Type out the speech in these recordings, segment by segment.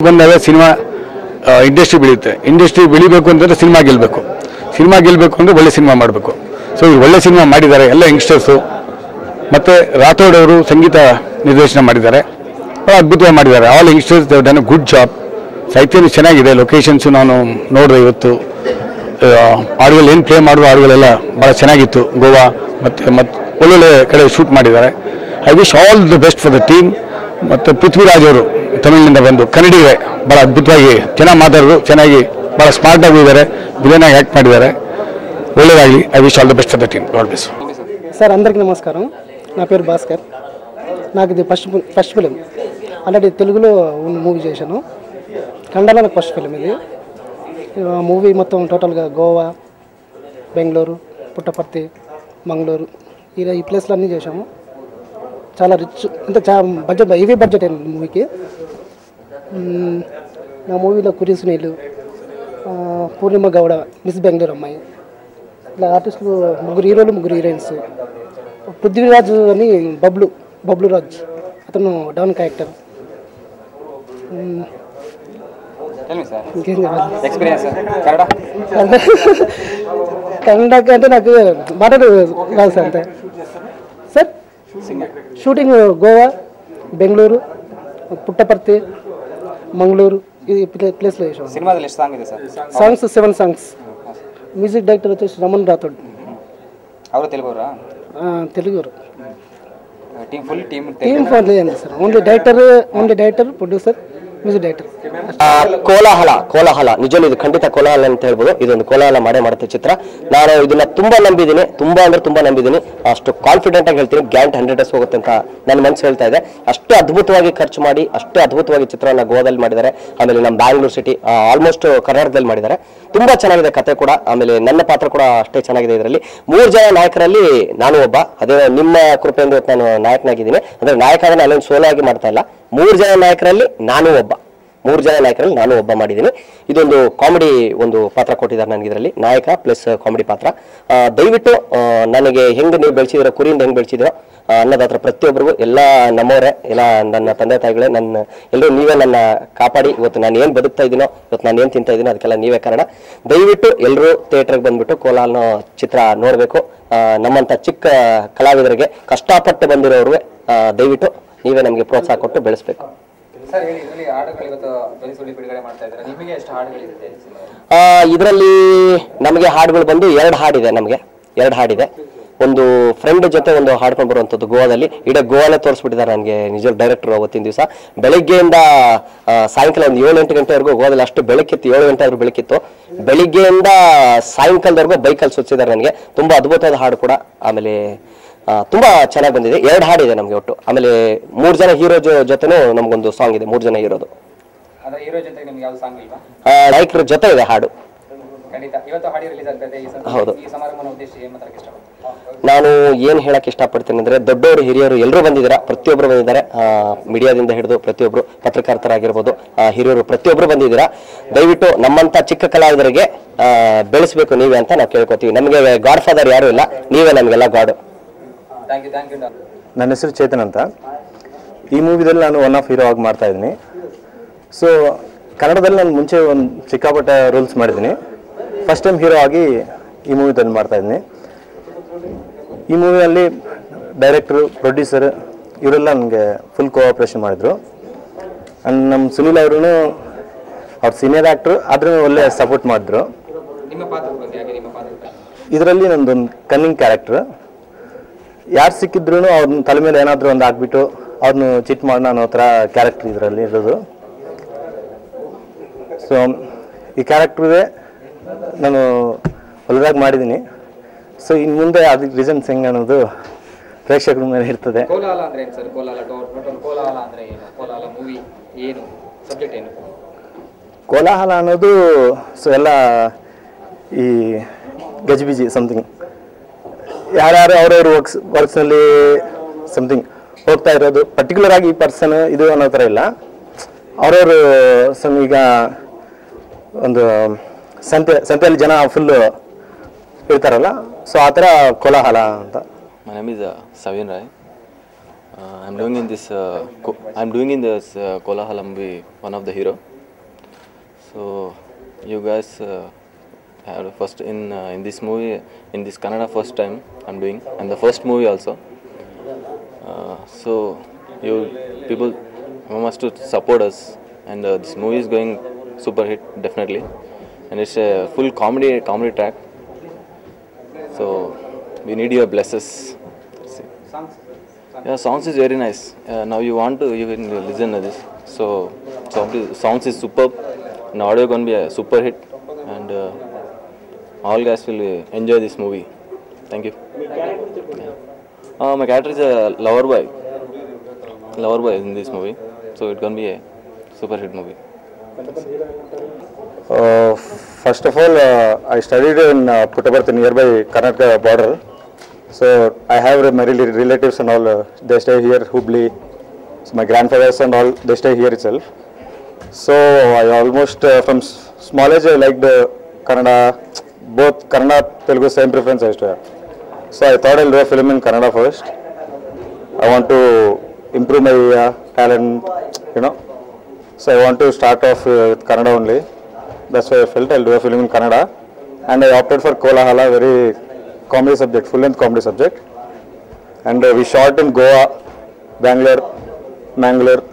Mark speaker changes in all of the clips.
Speaker 1: ಬಂದಾಗ cinema industry ಬೆಳೆಯುತ್ತೆ. Industry ಬೆಳಿಬೇಕು ಅಂತಂದರೆ ಸಿನಿಮಾ ಗೆಲ್ಲಬೇಕು. ಸಿನಿಮಾ ಗೆಲ್ಲಬೇಕು ಅಂದರೆ ಒಳ್ಳೆ ಸಿನಿಮಾ ಮಾಡಬೇಕು. ಸೊ ಈ ಒಳ್ಳೆ ಸಿನಿಮಾ ಮಾಡಿದ್ದಾರೆ ಎಲ್ಲ ಯಂಗ್ಸ್ಟರ್ಸು. ಮತ್ತು ರಾಥೋಡ್ ಅವರು ಸಂಗೀತ ನಿರ್ದೇಶನ ಮಾಡಿದ್ದಾರೆ, ಭಾಳ ಅದ್ಭುತವಾಗಿ ಮಾಡಿದ್ದಾರೆ. All youngsters they done a good job. ಸಾಹಿತ್ಯನೂ ಚೆನ್ನಾಗಿದೆ, ಲೊಕೇಶನ್ಸು ನಾನು ನೋಡಿದೆ ಇವತ್ತು. ಹಾಡುಗಳು ಏನು ಪ್ಲೇ ಮಾಡುವ ಹಾಡುಗಳೆಲ್ಲ ಭಾಳ ಚೆನ್ನಾಗಿತ್ತು. ಗೋವಾ ಮತ್ತು ಒಳ್ಳೊಳ್ಳೆ ಕಡೆ ಶೂಟ್ ಮಾಡಿದ್ದಾರೆ. I wish all the best for the team. ಮತ್ತು ಪೃಥ್ವಿರಾಜ್ ಅವರು ತಮಿಳಿನಿಂದ ಬಂದು ಕನ್ನಡಿಗರೇ ಭಾಳ ಅದ್ಭುತವಾಗಿ ಚೆನ್ನಾಗಿ ಮಾತಾಡೋದು, ಚೆನ್ನಾಗಿ ಭಾಳ ಸ್ಮಾರ್ಟಾಗಿ ಇದ್ದಾರೆ, ವಿಲನಾಗಿ ಆ್ಯಕ್ಟ್ ಮಾಡಿದ್ದಾರೆ. ಒಳ್ಳೆಯದಾಗಲಿ. I wish all the best for the team. God bless.
Speaker 2: Sir అందరికీ నమస్కారం. నా పేరు భాస్కర్. నాకు ఇది ఫస్ట్ ఫిలిం. ఆల్రెడీ తెలుగులో మూవీ చేశాను, కన్నడలో నాకు ఫస్ట్ ఫిలిం ఇది. మూవీ మొత్తం టోటల్గా గోవా, బెంగళూరు, పుట్టపర్తి, మంగళూరు ఈ ప్లేస్లో అన్నీ చేశాము. చాలా రిచ్, అంటే చాలా బడ్జెట్, హెవీ బడ్జెట్ అయింది మూవీకి. నా మూవీలో కురి సునీలు, పూర్ణిమ గౌడ, మిస్ బెంగళూరు అమ్మాయి, ఇట్లా ఆర్టిస్టులు ముగ్గురు హీరోలు, ముగ్గురు హీరోయిన్స్. పృథ్వీరాజు అని బబ్లు రాజ్, అతను డాన్ క్యారెక్టర్. ఇంకేం కన్నడకి అంటే నాకు మాటలు రాదు సార్. అంతే సార్. షూటింగ్ గోవా, బెంగళూరు, పుట్టపర్తి, మంగళూరు ఈ ప్లేస్లో చేసాం. Songs 7 songs. మ్యూజిక్ డైరెక్టర్ వచ్చేసి రమణ్ రాథోడ్. తెలుగు టీమ్ ఫోన్ లేదండి sir. Only director, producer, music director.
Speaker 3: ಕೋಲಾಹಲ ನಿಜವೂ ಇದು ಖಂಡಿತ ಕೋಲಾಹಲ ಅಂತ ಹೇಳ್ಬೋದು. ಇದೊಂದು ಕೋಲಾಹಲ ಮಾಡುತ್ತೆ ಚಿತ್ರ. ನಾನು ಇದನ್ನ ತುಂಬಾ ನಂಬಿದ್ದೀನಿ, ತುಂಬಾ ನಂಬಿದ್ದೀನಿ. ಅಷ್ಟು ಕಾನ್ಫಿಡೆಂಟ್ ಆಗಿ ಹೇಳ್ತೀನಿ, ಗ್ಯಾರಂಟಿ 100% ಹೋಗುತ್ತೆ ಅಂತ ನನ್ನ ಮನಸ್ಸು ಹೇಳ್ತಾ ಇದೆ. ಅಷ್ಟು ಅದ್ಭುತವಾಗಿ ಖರ್ಚು ಮಾಡಿ ಅಷ್ಟು ಅದ್ಭುತವಾಗಿ ಚಿತ್ರವನ್ನು ಗೋವಾದಲ್ಲಿ ಮಾಡಿದ್ದಾರೆ. ಆಮೇಲೆ ನಮ್ಮ ಬ್ಯಾಂಗ್ಳೂರ್ ಸಿಟಿ ಆಲ್ಮೋಸ್ಟ್ ಕರ್ನಾಟಕದಲ್ಲಿ ಮಾಡಿದ್ದಾರೆ. ತುಂಬಾ ಚೆನ್ನಾಗಿದೆ ಕತೆ ಕೂಡ. ಆಮೇಲೆ ನನ್ನ ಪಾತ್ರ ಕೂಡ ಅಷ್ಟೇ ಚೆನ್ನಾಗಿದೆ. ಇದರಲ್ಲಿ 3 ಜನ ನಾಯಕರಲ್ಲಿ ನಾನು ಒಬ್ಬ. ಅದೇ ನಿಮ್ಮ ಕೃಪೆಯಿಂದ ನಾನು ನಾಯಕನಾಗಿದ್ದೀನಿ. ಅಂದ್ರೆ ನಾಯಕ ಅಂದ್ರೆ ಅಲ್ಲೊಂದು ಸೋಲೋ ಆಗಿ ಮಾಡ್ತಾ ಇಲ್ಲ. 3 ಜನ ನಾಯಕರಲ್ಲಿ ನಾನು ಒಬ್ಬ ಮಾಡಿದ್ದೀನಿ. ಇದೊಂದು ಕಾಮಿಡಿ ಒಂದು ಪಾತ್ರ ಕೊಟ್ಟಿದ್ದಾರೆ ನನಗೆ ಇದರಲ್ಲಿ, ನಾಯಕ ಪ್ಲಸ್ ಕಾಮಿಡಿ ಪಾತ್ರ. ದಯವಿಟ್ಟು ನನಗೆ ಹೆಂಗೆ ನೀವು ಬೆಳೆಸಿದಿರೋ, ಕುರಿಯಿಂದ ಹೆಂಗೆ ಬೆಳೆಸಿದಿರೋ ಅನ್ನೋದ ಹತ್ರ ಪ್ರತಿಯೊಬ್ಬರಿಗೂ, ಎಲ್ಲ ನಮ್ಮವರೇ, ಎಲ್ಲ ನನ್ನ ತಂದೆ ತಾಯಿಗಳೇ, ಎಲ್ಲರೂ ನೀವೇ ನನ್ನ ಕಾಪಾಡಿ ಇವತ್ತು ನಾನು ಏನು ಬದುಕ್ತಾ ಇದ್ದೀನೋ, ಇವತ್ತು ನಾನು ಏನು ತಿಂತಾ ಇದ್ದೀನೋ ಅದಕ್ಕೆಲ್ಲ ನೀವೇ ಕಾರಣ. ದಯವಿಟ್ಟು ಎಲ್ಲರೂ ಥಿಯೇಟರ್ಗೆ ಬಂದ್ಬಿಟ್ಟು ಕೋಲಾಹಲ ಚಿತ್ರ ನೋಡಬೇಕು. ನಮ್ಮಂಥ ಚಿಕ್ಕ ಕಲಾವಿದರಿಗೆ ಕಷ್ಟಪಟ್ಟು ಬಂದಿರೋರಿಗೆ ದಯವಿಟ್ಟು ನೀವೇ ನಮಗೆ ಪ್ರೋತ್ಸಾಹ ಕೊಟ್ಟು ಬೆಳೆಸಬೇಕು. ಇದರಲ್ಲಿ ನಮಗೆ ಹಾಡುಗಳು ಬಂದು 2 ಹಾಡಿದೆ. ನಮಗೆ 2 ಹಾಡಿದೆ. ಒಂದು ಫ್ರೆಂಡ್ ಜೊತೆ ಒಂದು ಹಾಡ್ಕೊಂಡು ಬರುವಂಥದ್ದು ಗೋವಾದಲ್ಲಿ. ಇಡೀ ಗೋವಾನೇ ತೋರಿಸ್ಬಿಟ್ಟಿದ್ದಾರೆ ನನಗೆ ನಿಜ ಡೈರೆಕ್ಟರ್. ಅವತ್ತಿನ ದಿವಸ ಬೆಳಗ್ಗೆಯಿಂದ ಸಾಯಂಕಾಲ ಒಂದು 7-8 ಗಂಟೆವರೆಗೂ ಗೋವಾದಲ್ಲಿ, ಅಷ್ಟು ಬೆಳಕಿತ್ತು, 7 ಗಂಟೆ ಆದ್ರೂ ಬೆಳಕಿತ್ತು. ಬೆಳಿಗ್ಗೆಯಿಂದ ಸಾಯಂಕಾಲದವರೆಗೂ ಬೈಕಲ್ಲಿ ಸುತ್ತಿದ್ದಾರೆ ನನಗೆ. ತುಂಬಾ ಅದ್ಭುತವಾದ ಹಾಡು ಕೂಡ. ಆಮೇಲೆ ತುಂಬಾ ಚೆನ್ನಾಗಿ ಬಂದಿದೆ. 2 ಹಾಡಿದೆ ನಮಗೆ ಒಟ್ಟು. ಆಮೇಲೆ 3 ಜನ ಹೀರೋ ಜೊತೆನೂ ನಮಗೊಂದು ಸಾಂಗ್ ಇದೆ. 3 ಜನ ಹೀರೋದು. ನಾಯಕರ ಜೊತೆ ಇದೆ ಹಾಡು. ಹೌದು. ನಾನು ಏನ್ ಹೇಳಕ್ ಇಷ್ಟಪಡ್ತೀನಿ ಅಂದ್ರೆ, ದೊಡ್ಡವರು ಹಿರಿಯರು ಎಲ್ಲರೂ ಬಂದಿದ್ದಾರೆ, ಪ್ರತಿಯೊಬ್ಬರು ಬಂದಿದ್ದಾರೆ. ಮೀಡಿಯಾದಿಂದ ಹಿಡಿದು ಪ್ರತಿಯೊಬ್ರು, ಪತ್ರಕರ್ತರಾಗಿರ್ಬೋದು, ಹಿರಿಯರು ಪ್ರತಿಯೊಬ್ರು ಬಂದಿದ್ದೀರಾ. ದಯವಿಟ್ಟು ನಮ್ಮಂತ ಚಿಕ್ಕ ಕಲಾವಿದರಿಗೆ ಬೆಳೆಸಬೇಕು ನೀವೇ ಅಂತ ನಾವು ಕೇಳ್ಕೊತೀವಿ. ನಮಗೆ ಗಾಡ್ ಫಾದರ್ ಯಾರು ಇಲ್ಲ, ನೀವೇ ನಮಗೆಲ್ಲ ಗಾಡು.
Speaker 4: ನನ್ನ ಹೆಸರು ಚೇತನ್ ಅಂತ. ಈ ಮೂವಿದಲ್ಲಿ ನಾನು ಒನ್ ಆಫ್ ಹೀರೋ ಆಗಿ ಮಾಡ್ತಾ ಇದ್ದೀನಿ. ಸೊ ಕನ್ನಡದಲ್ಲಿ ನಾನು ಮುಂಚೆ ಒಂದು ಸಿಕ್ಕಾಪಟ್ಟೆ ರೋಲ್ಸ್ ಮಾಡಿದ್ದೀನಿ. ಫಸ್ಟ್ ಟೈಮ್ ಹೀರೋ ಆಗಿ ಈ ಮೂವಿದಲ್ಲಿ ಮಾಡ್ತಾ ಇದ್ದೀನಿ. ಈ ಮೂವಿಯಲ್ಲಿ ಡೈರೆಕ್ಟ್ರು, ಪ್ರೊಡ್ಯೂಸರ್ ಇವರೆಲ್ಲ ನನಗೆ ಫುಲ್ ಕೋಆಪ್ರೇಷನ್ ಮಾಡಿದರು. ಆ್ಯಂಡ್ ನಮ್ಮ ಸುನೀಲ್ ಅವರು ಅವ್ರು ಸೀನಿಯರ್ ಆ್ಯಕ್ಟ್ರು ಆದ್ರೂ ಒಳ್ಳೆ ಸಪೋರ್ಟ್ ಮಾಡಿದ್ರು. ಇದರಲ್ಲಿ ನಂದೊಂದು ಕನ್ನಿಂಗ್ ಕ್ಯಾರೆಕ್ಟ್ರ್. ಯಾರು ಸಿಕ್ಕಿದ್ರು ಅವ್ರನ್ನ ತಲೆ ಮೇಲೆ ಏನಾದರೂ ಒಂದು ಹಾಕ್ಬಿಟ್ಟು ಅವ್ರನ್ನ ಚಿಟ್ ಮಾಡೋಣ ಅನ್ನೋ ಥರ ಕ್ಯಾರೆಕ್ಟ್ರ್ ಇದರಲ್ಲಿ ಇರೋದು. ಸೊ ಈ ಕ್ಯಾರೆಕ್ಟ್ರಿಗೆ ನಾನು ಒಳ್ಳೆದಾಗಿ ಮಾಡಿದ್ದೀನಿ. ಸೊ ಇನ್ನು ಮುಂದೆ ಅದಕ್ಕೆ ರೀಸನ್ಸ್ ಹೆಂಗೆ ಅನ್ನೋದು ಪ್ರೇಕ್ಷಕರ ಮೇಲೆ ಇರ್ತದೆ. ಕೋಲಾಹಲ ಅನ್ನೋದು ಸೊ ಎಲ್ಲ ಈ ಗಜಿಬಿಜಿ ಸಮಥಿಂಗ್, ಯಾರ್ಯಾರು ಅವ್ರವ್ರ ವರ್ಕ್ಸ್ನಲ್ಲಿ ಸಮಥಿಂಗ್ ಹೋಗ್ತಾ ಇರೋದು. ಪರ್ಟಿಕ್ಯುಲರ್ ಆಗಿ ಈ ಪರ್ಸನ್ ಇದು ಅನ್ನೋ ಥರ ಇಲ್ಲ. ಅವ್ರವರು ಈಗ ಒಂದು ಸಂತೆಯಲ್ಲಿ ಜನ ಫುಲ್ಲು ಇರ್ತಾರಲ್ಲ, ಸೊ ಆ ಥರ ಕೋಲಾಹಲ ಅಂತ.
Speaker 5: My name is Savin Rai. I'm doing in this Kolahala movie, one of the hero. So you guys have first in this movie, in this Kannada first time I'm doing, and the first movie also. So you people must to support us, and this movie is going super hit definitely, and it's a full comedy track. So we need your blessings. Yeah, songs is very nice. Now you can listen to this. So songs is superb, and audio gonna be a super hit, and all guys will enjoy this movie. Thank you. My character is a lover boy in this movie, so it's gonna be a super hit movie.
Speaker 4: First of all, I studied in Puttaparthi, nearby Karnataka border. So I have my relatives and all. They stay here, Hubli. So my grandfathers and all, they stay here itself. So I almost from small age I liked Kannada, both Kannada, Telugu, same preference I used to have. So I thought I'll do a film in Kannada first. I want to improve my talent, you know. So I want to start off with Kannada only. That's why I felt I'll do a film in Kannada. And I opted for Kolahala, very comedy subject, full-length comedy subject. And we shot in Goa, Bangalore, Mangalore.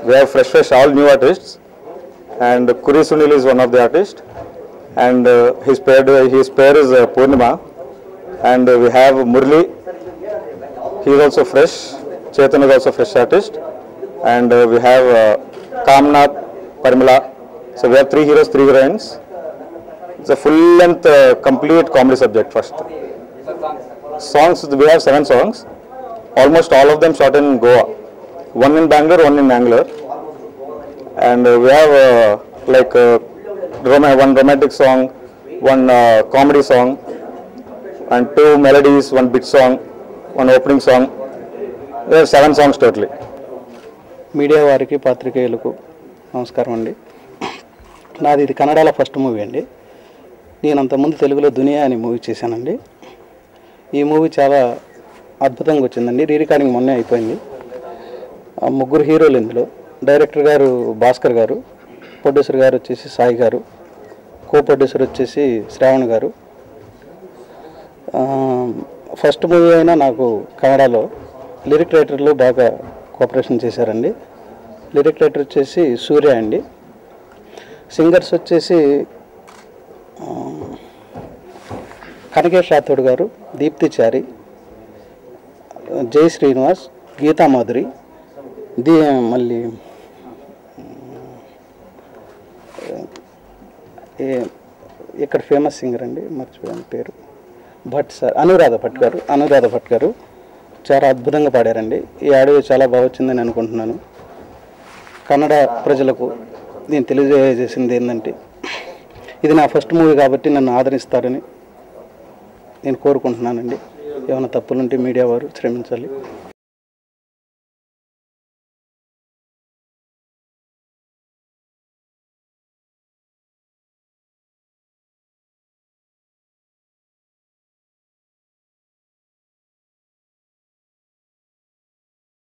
Speaker 4: We have fresh, all new artists. And Kuri Sunil is one of the artists. And his pair is Purnima. And we have Murli. He is also fresh. Chetan is also fresh artist. and we have Kamnath, Parimala. So we have 3 heroes, 3 heroines. It's a full-length, complete comedy subject first. Songs, we have 7 songs. Almost all of them shot in Goa. 1 in Bangalore, 1 in Mangalore. And we have one romantic song, 1 comedy song, and 2 melodies, 1 beat song, 1 opening song. We have 7 songs totally.
Speaker 6: Media వారికి పాత్రికేయులకు నమస్కారం అండి. నాది ఇది కన్నడలో first movie అండి. నేను అంతకుముందు తెలుగులో దునియా అని మూవీ చేశానండి. ఈ మూవీ చాలా అద్భుతంగా వచ్చిందండి. రీ రికార్డింగ్ మొన్నే అయిపోయింది. 3 హీరోలు ఇందులో. డైరెక్టర్ గారు భాస్కర్ గారు, ప్రొడ్యూసర్ గారు వచ్చేసి సాయి గారు, కో ప్రొడ్యూసర్ వచ్చేసి శ్రావణ్ గారు. ఫస్ట్ మూవీ అయినా నాకు కన్నడలో లిరిక్ రైటర్లు బాగా కోఆపరేషన్ చేశారండి. లిరిక్ రైటర్ వచ్చేసి సూర్య అండి. సింగర్స్ వచ్చేసి కనకేష్ రాథోడ్ గారు, దీప్తి చారి, జై శ్రీనివాస్, గీతా మాధురి, మళ్ళీ ఇక్కడ ఫేమస్ సింగర్ అండి, మర్చిపోయాను పేరు, భట్ సార్, అనురాధ భట్ గారు చాలా అద్భుతంగా పాడారండి. ఈ ఆడియో చాలా బాగా వచ్చిందని అనుకుంటున్నాను. కన్నడ ప్రజలకు నేను తెలియజేసింది ఏంటంటే, ఇది నా ఫస్ట్ మూవీ కాబట్టి నన్ను ఆదరిస్తారని నేను కోరుకుంటున్నానండి. ఏమైనా తప్పులుంటే మీడియా వారు క్షమించాలి.